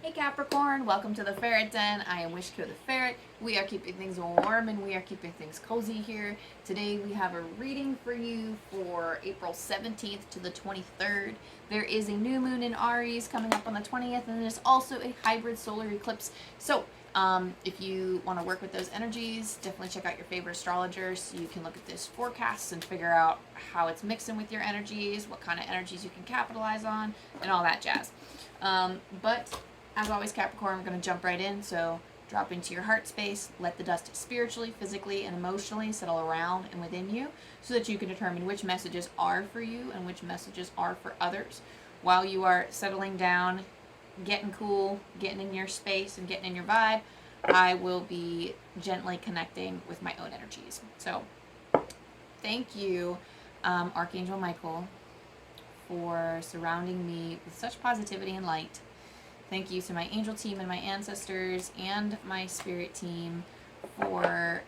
Hey Capricorn, welcome to the Ferret Den. I am wishkotheferret. We are keeping things warm and we are keeping things cozy here. Today we have a reading for you for April 17th to the 23rd. There is a new moon in Aries coming up on the 20th, and there's also a hybrid solar eclipse. So if you want to work with those energies, definitely check out your favorite astrologer so you can look at this forecast and figure out how it's mixing with your energies, what kind of energies you can capitalize on, and all that jazz. But as always, Capricorn, we're going to jump right in. So drop into your heart space, let the dust spiritually, physically, and emotionally settle around and within you so that you can determine which messages are for you and which messages are for others. While you are settling down, getting cool, getting in your space, and getting in your vibe, I will be gently connecting with my own energies. So thank you, Archangel Michael, for surrounding me with such positivity and light. Thank you to my angel team and my ancestors and my spirit team for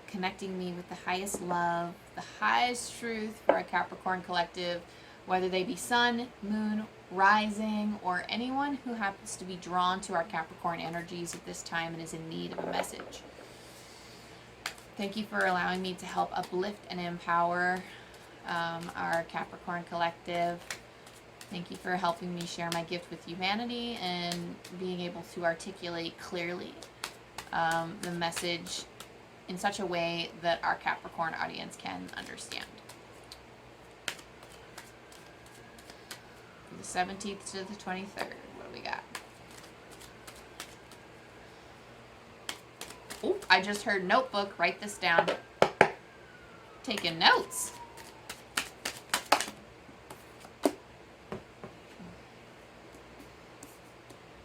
connecting me with the highest love, the highest truth for a Capricorn collective, whether they be sun, moon, rising, or anyone who happens to be drawn to our Capricorn energies at this time and is in need of a message. Thank you for allowing me to help uplift and empower our Capricorn collective. Thank you for helping me share my gift with humanity and being able to articulate clearly the message in such a way that our Capricorn audience can understand. From the 17th to the 23rd, what do we got? Oh, I just heard notebook. Write this down. Taking notes.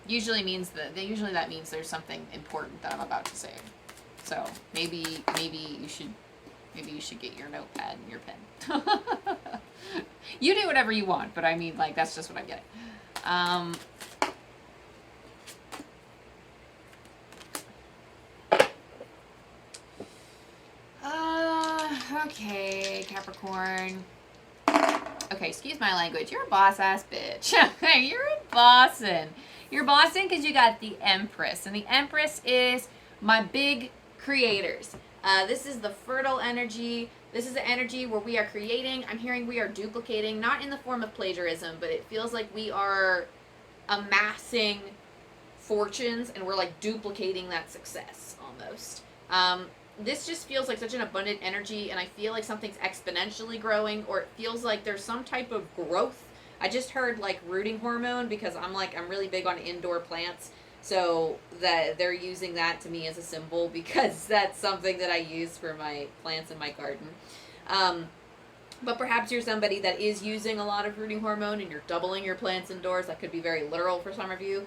Usually that means there's something important that I'm about to say. So maybe you should get your notepad and your pen. You do whatever you want, but I mean, like, that's just what I'm getting. Okay, Capricorn. Okay, excuse my language. You're a boss ass bitch. You're a bossin'. You're bossing because you got the Empress, and the Empress is my big creators. This is the fertile energy. This is the energy where we are creating. I'm hearing we are duplicating, not in the form of plagiarism, but it feels like we are amassing fortunes and we're like duplicating that success almost. This just feels like such an abundant energy, and I feel like something's exponentially growing, or it feels like there's some type of growth. I just heard like rooting hormone because I'm really big on indoor plants, so that they're using that to me as a symbol because that's something that I use for my plants in my garden. But perhaps you're somebody that is using a lot of rooting hormone and you're doubling your plants indoors. That could be very literal for some of you.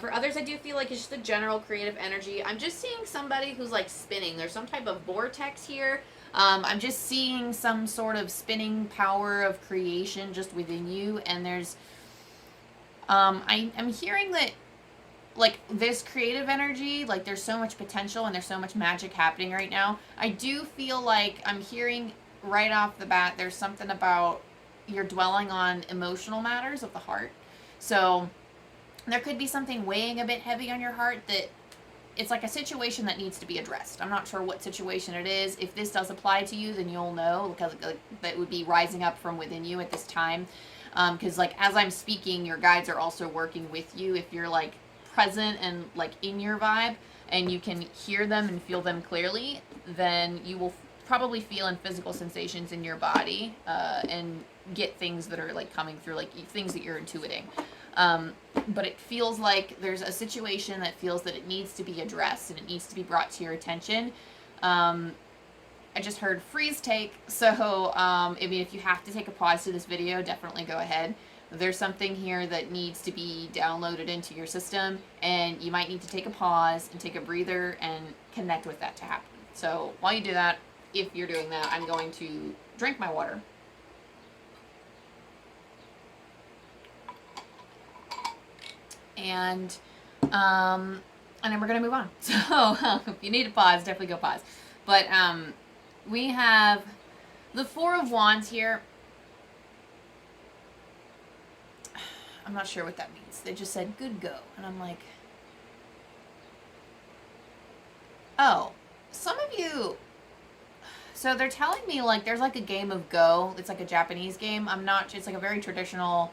For others, I do feel like it's just a general creative energy. I'm just seeing somebody who's like spinning. There's some type of vortex here. I'm just seeing some sort of spinning power of creation just within you. And there's, I'm hearing that like this creative energy, like there's so much potential and there's so much magic happening right now. I do feel like I'm hearing right off the bat, there's something about you're dwelling on emotional matters of the heart. So there could be something weighing a bit heavy on your heart that it's like a situation that needs to be addressed. I'm not sure what situation it is. If this does apply to you, then you'll know, because that would be rising up from within you at this time. Because like as I'm speaking, your guides are also working with you. If you're like present and like in your vibe and you can hear them and feel them clearly, then you will probably feel in physical sensations in your body and get things that are like coming through, like things that you're intuiting. But it feels like there's a situation that feels that it needs to be addressed and it needs to be brought to your attention. I just heard freeze take, so I mean, if you have to take a pause to this video, definitely go ahead. There's something here that needs to be downloaded into your system, and you might need to take a pause and take a breather and connect with that to happen. So while you do that, if you're doing that, I'm going to drink my water. And then we're going to move on. So if you need to pause, definitely go pause. But we have the Four of Wands here. I'm not sure what that means. They just said, good go. And I'm like, oh, some of you... So they're telling me, like, there's, like, a game of Go. It's, like, a Japanese game. It's, like, a very traditional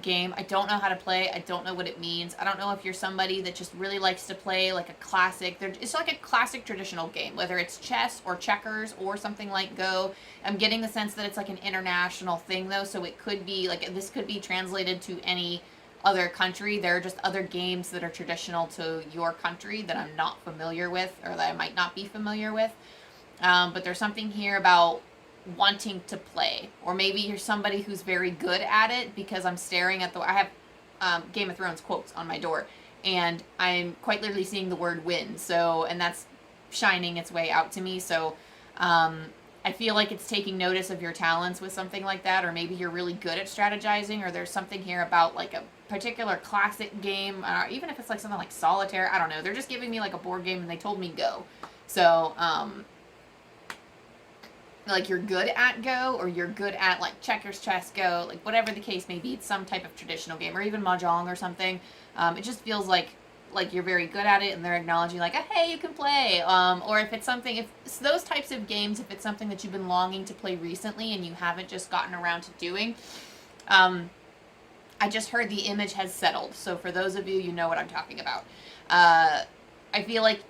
game. I don't know how to play. I don't know what it means. I don't know if you're somebody that just really likes to play, like, a classic. It's, like, a classic traditional game, whether it's chess or checkers or something like Go. I'm getting the sense that it's, like, an international thing, though, so it could be, like, this could be translated to any other country. There are just other games that are traditional to your country that I'm not familiar with, or that I might not be familiar with. But there's something here about wanting to play, or maybe you're somebody who's very good at it, because I'm staring at I have Game of Thrones quotes on my door, and I'm quite literally seeing the word win, and that's shining its way out to me, so I feel like it's taking notice of your talents with something like that, or maybe you're really good at strategizing, or there's something here about, like, a particular classic game, even if it's, like, something like Solitaire, I don't know, they're just giving me, like, a board game, and they told me Go, so, like, you're good at Go, or you're good at, like, checkers, chess, Go, like, whatever the case may be, it's some type of traditional game, or even Mahjong or something. It just feels like you're very good at it, and they're acknowledging, like, hey, you can play, or if it's something, if it's those types of games, if it's something that you've been longing to play recently, and you haven't just gotten around to doing, I just heard the image has settled, so for those of you, you know what I'm talking about. I feel like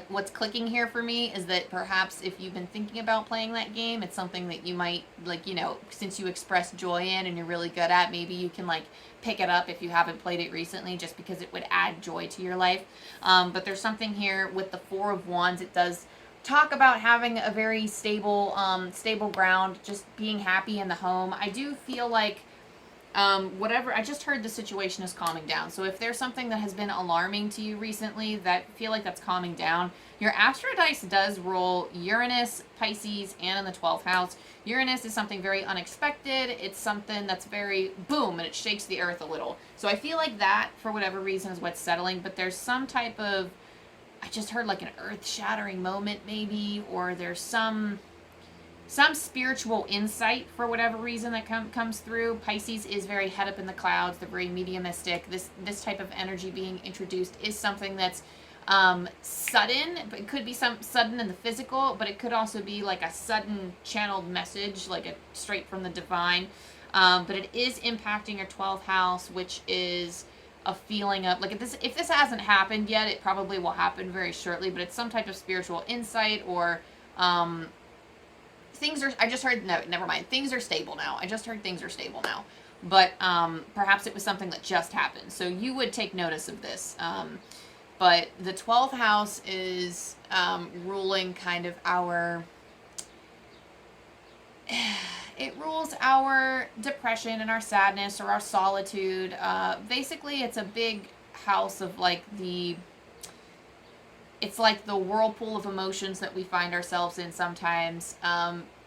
what's clicking here for me is that perhaps if you've been thinking about playing that game, it's something that you might, like, you know, since you express joy in and you're really good at, maybe you can, like, pick it up if you haven't played it recently, just because it would add joy to your life. But there's something here with the Four of Wands. It does talk about having a very stable ground, just being happy in the home. I do feel like I just heard the situation is calming down. So if there's something that has been alarming to you recently, feel like that's calming down. Your Astro Dice does roll Uranus, Pisces, and in the 12th house. Uranus is something very unexpected. It's something that's very boom, and it shakes the earth a little. So I feel like that, for whatever reason, is what's settling. But there's some type of, I just heard like an earth-shattering moment maybe, or there's some spiritual insight for whatever reason that comes through. Pisces is very head up in the clouds. They're very mediumistic. This type of energy being introduced is something that's sudden, but it could be some sudden in the physical, but it could also be like a sudden channeled message, like a straight from the divine. But it is impacting your 12th house, which is a feeling of, like, if this hasn't happened yet, it probably will happen very shortly, but it's some type of spiritual insight, or things are, I just heard, no, never mind. Things are stable now. I just heard things are stable now. But perhaps it was something that just happened. So you would take notice of this. But the 12th house is ruling kind of our, it rules our depression and our sadness or our solitude. Basically, it's a big house of like it's like the whirlpool of emotions that we find ourselves in sometimes.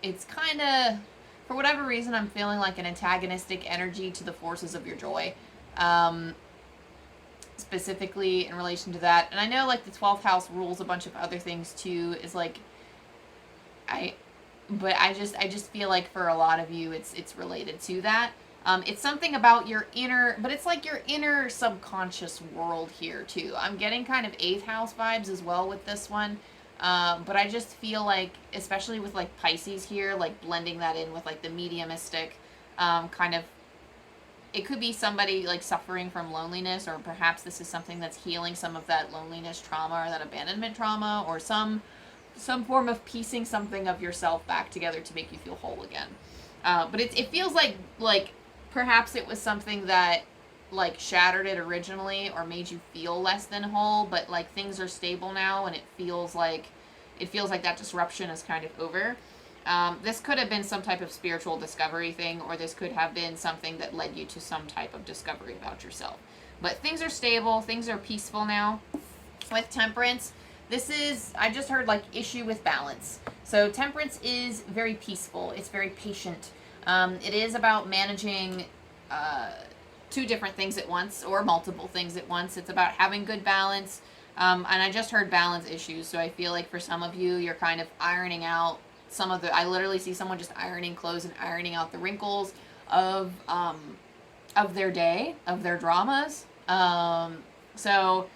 It's kind of, for whatever reason, I'm feeling like an antagonistic energy to the forces of your joy. Specifically in relation to that. And I know like the 12th house rules a bunch of other things too, is like, but I just feel like for a lot of you, it's related to that. It's something about your inner, but it's like your inner subconscious world here too. I'm getting kind of 8th house vibes as well with this one. But I just feel like, especially with like Pisces here, like blending that in with like the mediumistic, kind of, it could be somebody like suffering from loneliness, or perhaps this is something that's healing some of that loneliness trauma or that abandonment trauma, or some form of piecing something of yourself back together to make you feel whole again. But it feels like perhaps it was something that like shattered it originally or made you feel less than whole, but like things are stable now, and it feels like that disruption is kind of over. This could have been some type of spiritual discovery thing, or this could have been something that led you to some type of discovery about yourself. But things are stable, things are peaceful now. With Temperance, this is, I just heard like issue with balance. So Temperance is very peaceful, it's very patient. It is about managing two different things at once, or multiple things at once. It's about having good balance. And I just heard balance issues, so I feel like for some of you, you're kind of ironing out some of the, I literally see someone just ironing clothes and ironing out the wrinkles of of their day, of their dramas. So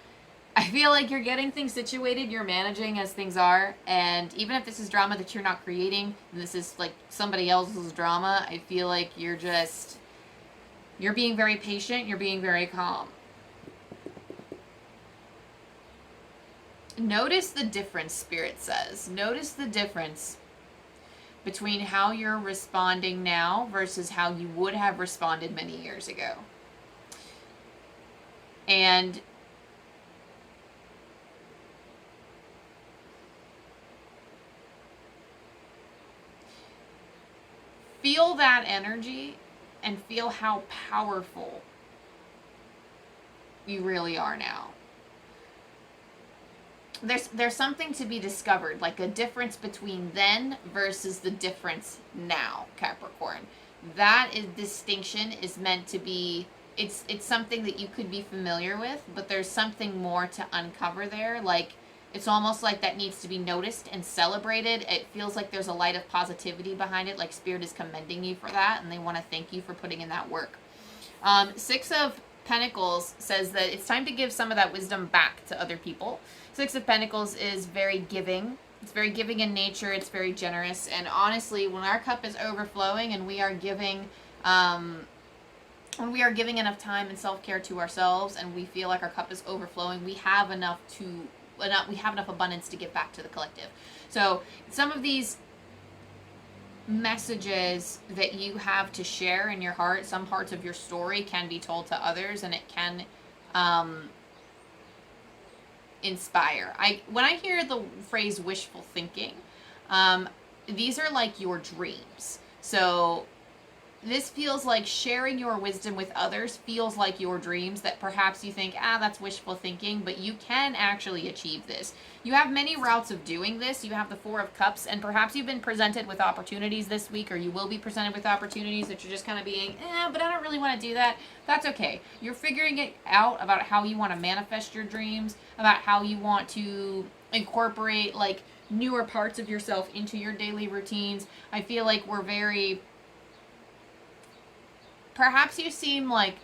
I feel like you're getting things situated, you're managing as things are, and even if this is drama that you're not creating, this is like somebody else's drama, I feel like you're being very patient, you're being very calm. Notice the difference, Spirit says. Notice the difference between how you're responding now versus how you would have responded many years ago. And feel that energy and feel how powerful you really are now. There's something to be discovered, like a difference between then versus the difference now, Capricorn. That distinction is meant to be, it's something that you could be familiar with, but there's something more to uncover there. Like, it's almost like that needs to be noticed and celebrated. It feels like there's a light of positivity behind it, like Spirit is commending you for that, and they want to thank you for putting in that work. 6 of Pentacles says that it's time to give some of that wisdom back to other people. 6 of Pentacles is very giving. It's very giving in nature. It's very generous. And honestly, when our cup is overflowing and we are giving enough time and self-care to ourselves, and we feel like our cup is overflowing, we have enough abundance to give back to the collective. So some of these messages that you have to share in your heart, some parts of your story can be told to others, and it can inspire. When I hear the phrase wishful thinking, these are like your dreams. So this feels like sharing your wisdom with others feels like your dreams that perhaps you think, that's wishful thinking, but you can actually achieve this. You have many routes of doing this. You have the 4 of Cups, and perhaps you've been presented with opportunities this week, or you will be presented with opportunities that you're just kind of being, but I don't really want to do that. That's okay. You're figuring it out about how you want to manifest your dreams, about how you want to incorporate like newer parts of yourself into your daily routines. I feel like we're very... Perhaps you seem like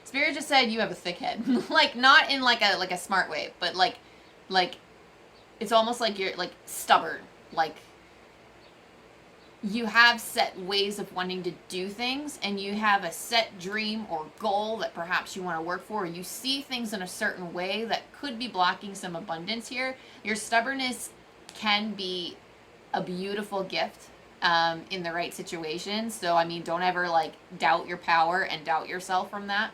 Spirit just said you have a thick head. Like, not in like a smart way, but like it's almost like you're like stubborn. Like, you have set ways of wanting to do things, and you have a set dream or goal that perhaps you want to work for, or you see things in a certain way that could be blocking some abundance here. Your stubbornness can be a beautiful gift in the right situations. So, I mean, don't ever like doubt your power and doubt yourself from that.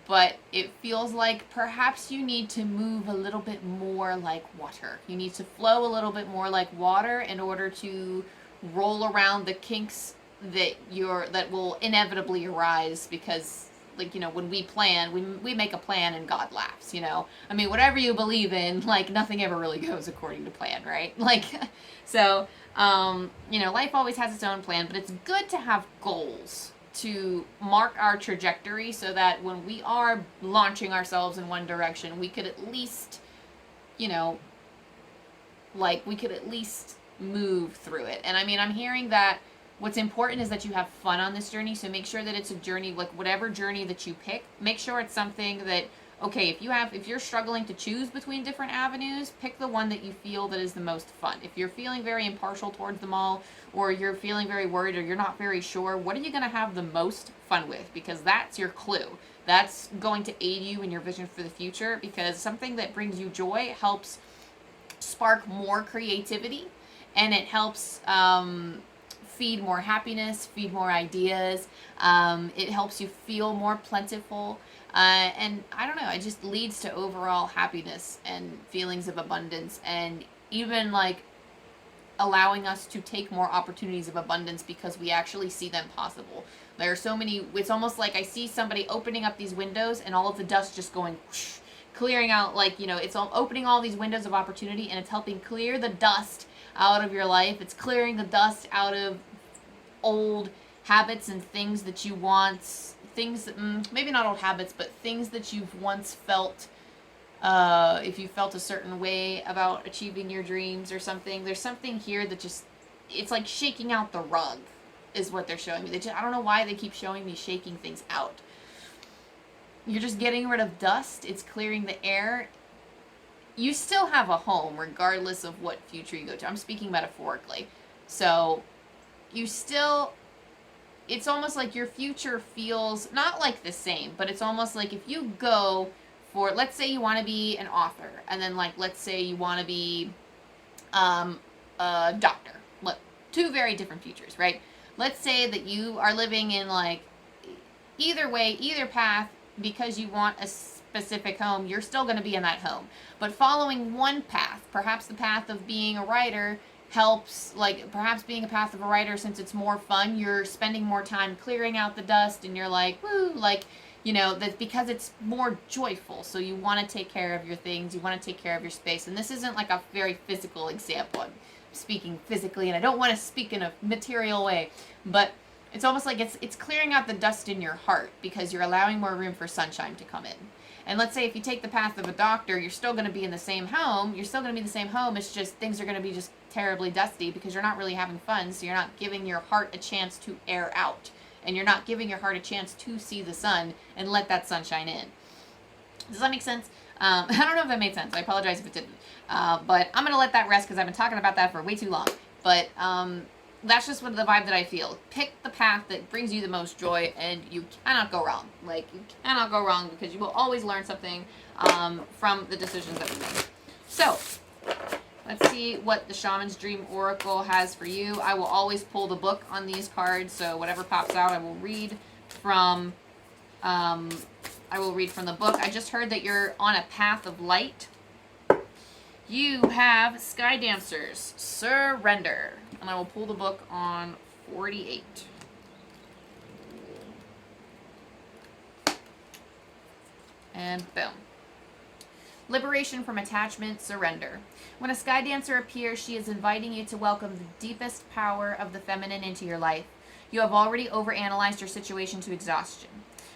But it feels like perhaps you need to move a little bit more like water. You need to flow a little bit more like water in order to roll around the kinks that will inevitably arise, because, like, you know, when we plan, we make a plan and God laughs, you know? I mean, whatever you believe in, like, nothing ever really goes according to plan, right? Like, so, you know, life always has its own plan, but it's good to have goals to mark our trajectory so that when we are launching ourselves in one direction, we could at least, you know, like, we could at least move through it. And I mean, I'm hearing that what's important is that you have fun on this journey. So make sure that it's a journey, like whatever journey that you pick, make sure it's something that, okay, if you're struggling to choose between different avenues, pick the one that you feel that is the most fun. If you're feeling very impartial towards them all, or you're feeling very worried, or you're not very sure, what are you going to have the most fun with? Because that's your clue. That's going to aid you in your vision for the future, because something that brings you joy helps spark more creativity, and it helps feed more happiness, feed more ideas. It helps you feel more plentiful. And I don't know, it just leads to overall happiness and feelings of abundance, and even like allowing us to take more opportunities of abundance because we actually see them possible. There are so many, it's almost like I see somebody opening up these windows and all of the dust just going whoosh, clearing out, like, you know, it's all opening all these windows of opportunity, and it's helping clear the dust out of your life. It's clearing the dust out of old habits and things that you once, maybe not old habits, but things that you've once felt, if you felt a certain way about achieving your dreams or something. There's something here that just, it's like shaking out the rug is what they're showing me. I don't know why they keep showing me shaking things out. You're just getting rid of dust. It's clearing the air. You still have a home regardless of what future you go to. I'm speaking metaphorically. So you still, it's almost like your future feels not like the same, but it's almost like if you go for, let's say you want to be an author, and then like, let's say you want to be a doctor. Look, two very different futures, right? Let's say that you are living in like either way, either path, because you want a specific home, you're still going to be in that home. But following one path, perhaps the path of being a writer, helps, like perhaps being a path of a writer, since it's more fun, you're spending more time clearing out the dust, and you're like, woo, like, you know, that's because it's more joyful. So you want to take care of your things, you want to take care of your space. And this isn't like a very physical example. I'm speaking physically, and I don't want to speak in a material way, but it's almost like it's clearing out the dust in your heart, because you're allowing more room for sunshine to come in. And let's say if you take the path of a doctor, you're still going to be in the same home. You're still going to be in the same home. It's just things are going to be just terribly dusty because you're not really having fun. So you're not giving your heart a chance to air out. And you're not giving your heart a chance to see the sun and let that sunshine in. Does that make sense? I don't know if that made sense. I apologize if it didn't. But I'm going to let that rest because I've been talking about that for way too long. But that's just what the vibe that I feel. Pick the path that brings you the most joy, and you cannot go wrong. Like, you cannot go wrong, because you will always learn something from the decisions that we make. So, let's see what the Shaman's Dream Oracle has for you. I will always pull the book on these cards, so whatever pops out, I will read from. I will read from the book. I just heard that you're on a path of light. You have Sky Dancers, Surrender. And I will pull the book on 48. And boom. Liberation from attachment, surrender. When a Sky Dancer appears, she is inviting you to welcome the deepest power of the feminine into your life. You have already overanalyzed your situation to exhaustion.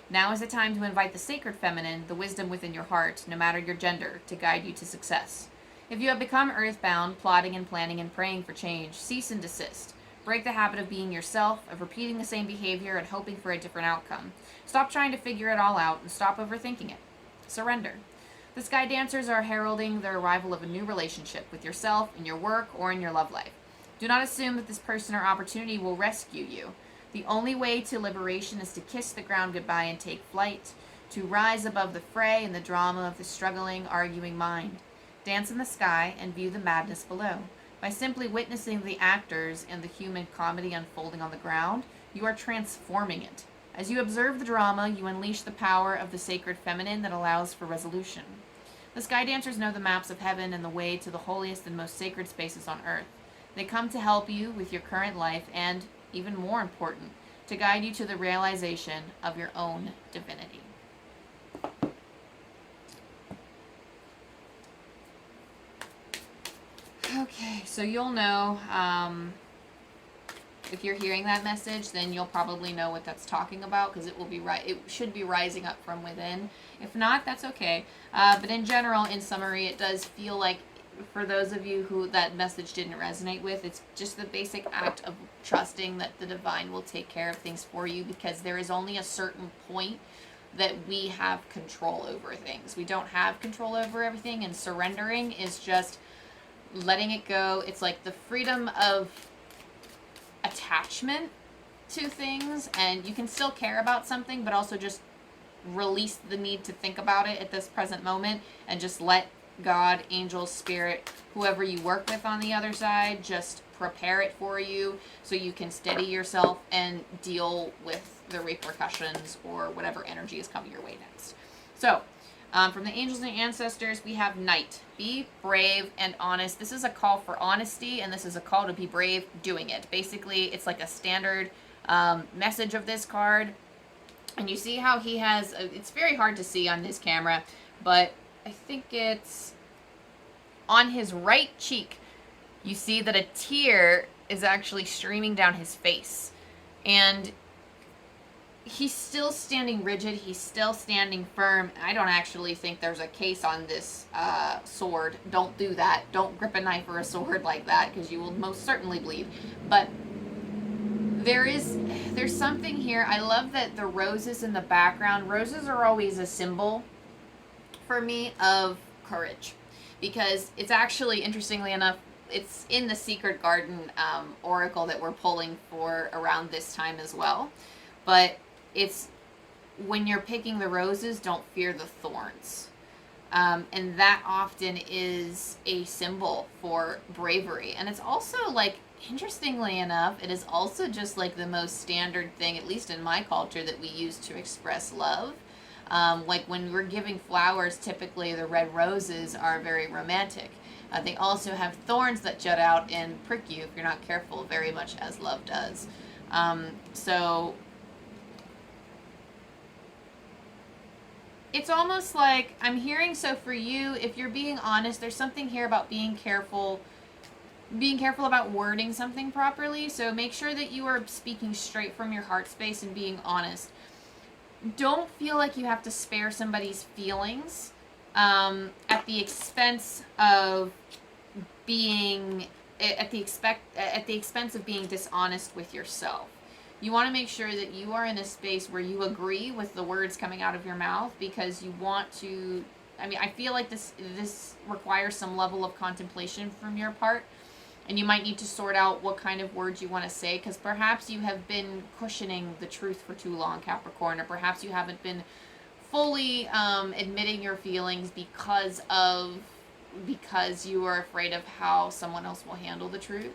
Now is the time to invite the sacred feminine, the wisdom within your heart, no matter your gender, to guide you to success. If you have become earthbound, plotting and planning and praying for change, cease and desist. Break the habit of being yourself, of repeating the same behavior and hoping for a different outcome. Stop trying to figure it all out and stop overthinking it. Surrender. The Sky Dancers are heralding the arrival of a new relationship with yourself, in your work, or in your love life. Do not assume that this person or opportunity will rescue you. The only way to liberation is to kiss the ground goodbye and take flight, to rise above the fray and the drama of the struggling, arguing mind. Dance in the sky and view the madness below. By simply witnessing the actors and the human comedy unfolding on the ground, you are transforming it. As you observe the drama, you unleash the power of the sacred feminine that allows for resolution. The Sky Dancers know the maps of heaven and the way to the holiest and most sacred spaces on earth. They come to help you with your current life and, even more important, to guide you to the realization of your own divinity. Okay, so you'll know, if you're hearing that message, then you'll probably know what that's talking about, because it will be it should be rising up from within. If not, that's okay. But in general, in summary, it does feel like, for those of you who that message didn't resonate with, it's just the basic act of trusting that the divine will take care of things for you, because there is only a certain point that we have control over things. We don't have control over everything, and surrendering is just letting it go. It's like the freedom of attachment to things, and you can still care about something, but also just release the need to think about it at this present moment, and just let God, angels, spirit, whoever you work with on the other side, just prepare it for you so you can steady yourself and deal with the repercussions or whatever energy is coming your way next. So, from the angels and ancestors, we have Knight. Be brave and honest. This is a call for honesty, and this is a call to be brave doing it. Basically, it's like a standard message of this card. And you see how he has, it's very hard to see on this camera, but I think it's on his right cheek. You see that a tear is actually streaming down his face. And he's still standing rigid. He's still standing firm. I don't actually think there's a case on this sword. Don't do that. Don't grip a knife or a sword like that, because you will most certainly bleed. But There's something here. I love that the roses in the background. Roses are always a symbol for me of courage, because it's actually, interestingly enough, it's in the Secret Garden oracle that we're pulling for around this time as well. But it's, when you're picking the roses, don't fear the thorns. And that often is a symbol for bravery. And it's also, like, interestingly enough, it is also just like the most standard thing, at least in my culture, that we use to express love. Like when we're giving flowers, typically the red roses are very romantic. They also have thorns that jut out and prick you if you're not careful, very much as love does. So it's almost like I'm hearing, so for you, if you're being honest, there's something here about being careful about wording something properly. So make sure that you are speaking straight from your heart space and being honest. Don't feel like you have to spare somebody's feelings at the expense of being dishonest with yourself. You want to make sure that you are in a space where you agree with the words coming out of your mouth, because you want to, I feel like this requires some level of contemplation from your part, and you might need to sort out what kind of words you want to say, because perhaps you have been cushioning the truth for too long, Capricorn, or perhaps you haven't been fully admitting your feelings because you are afraid of how someone else will handle the truth.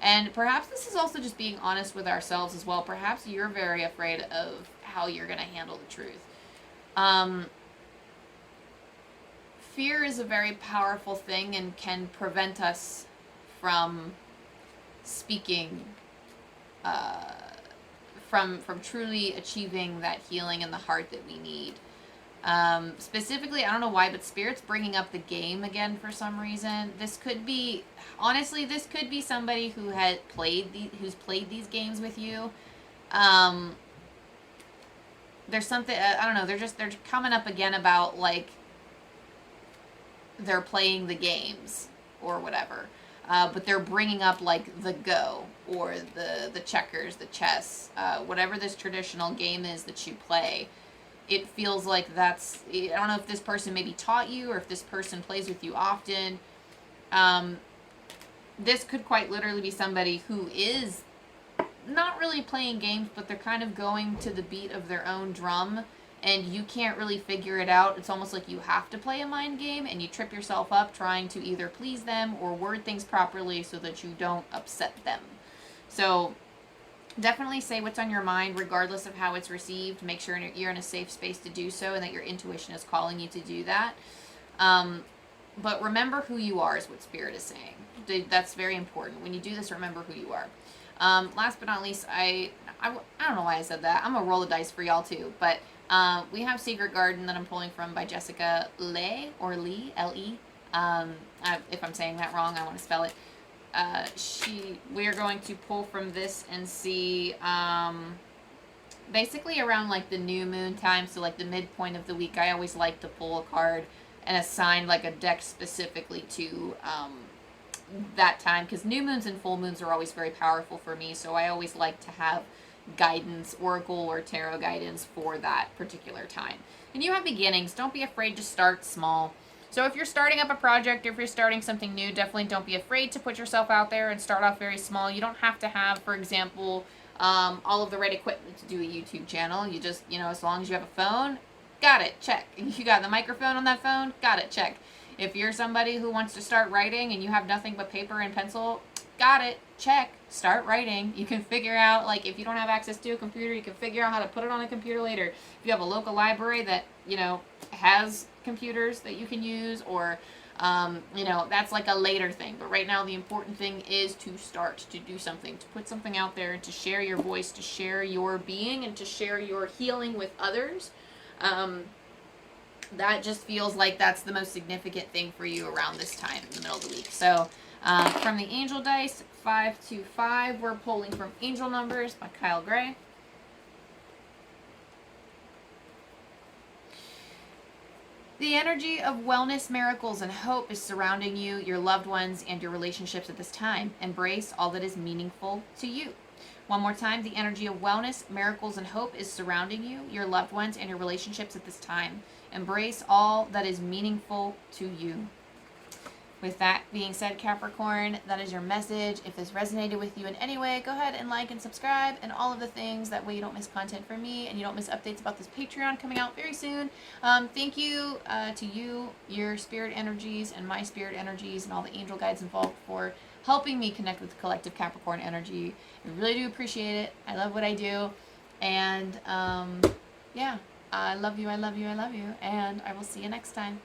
And perhaps this is also just being honest with ourselves as well. Perhaps you're very afraid of how you're going to handle the truth. Fear is a very powerful thing and can prevent us from speaking, from truly achieving that healing in the heart that we need. Specifically, I don't know why, but Spirit's bringing up the game again for some reason. This could be, honestly, this could be somebody who's played these games with you. There's something, I don't know, they're coming up again about, like, they're playing the games or whatever. But they're bringing up, like, the Go or the checkers, the chess, whatever this traditional game is that you play. It feels like that's, I don't know if this person maybe taught you or if this person plays with you often. This could quite literally be somebody who is not really playing games, but they're kind of going to the beat of their own drum, and you can't really figure it out. It's almost like you have to play a mind game, and you trip yourself up trying to either please them or word things properly so that you don't upset them. So definitely say what's on your mind, regardless of how it's received. Make sure you're in a safe space to do so, and that your intuition is calling you to do that. But remember who you are is what Spirit is saying. That's very important. When you do this, remember who you are. Last but not least, I don't know why I said that. I'm going to roll the dice for y'all too. But we have Secret Garden that I'm pulling from by Jessica Lee, or Lee, L-E. If I'm saying that wrong, I want to spell it. We are going to pull from this and see, basically around like the new moon time, so like the midpoint of the week. I always like to pull a card and assign like a deck specifically to that time, because new moons and full moons are always very powerful for me, so I always like to have guidance, oracle or tarot guidance for that particular time. And you have beginnings. Don't be afraid to start small. So if you're starting up a project, or if you're starting something new, definitely don't be afraid to put yourself out there and start off very small. You don't have to have, for example, all of the right equipment to do a YouTube channel. You just, as long as you have a phone, got it, check. You got the microphone on that phone, got it, check. If you're somebody who wants to start writing and you have nothing but paper and pencil, got it, check, start writing. You can figure out, like, if you don't have access to a computer, you can figure out how to put it on a computer later. If you have a local library that, has computers that you can use, or that's like a later thing. But right now the important thing is to start, to do something, to put something out there, to share your voice, to share your being, and to share your healing with others. That just feels like that's the most significant thing for you around this time in the middle of the week. So from the Angel Dice, 525, we're pulling from Angel Numbers by Kyle Gray. The energy of wellness, miracles, and hope is surrounding you, your loved ones, and your relationships at this time. Embrace all that is meaningful to you. One more time, the energy of wellness, miracles, and hope is surrounding you, your loved ones, and your relationships at this time. Embrace all that is meaningful to you. With that being said, Capricorn, that is your message. If this resonated with you in any way, go ahead and like and subscribe and all of the things. That way you don't miss content from me and you don't miss updates about this Patreon coming out very soon. Thank you to you, your spirit energies, and my spirit energies, and all the angel guides involved for helping me connect with the collective Capricorn energy. I really do appreciate it. I love what I do. And yeah, I love you, I love you, I love you. And I will see you next time.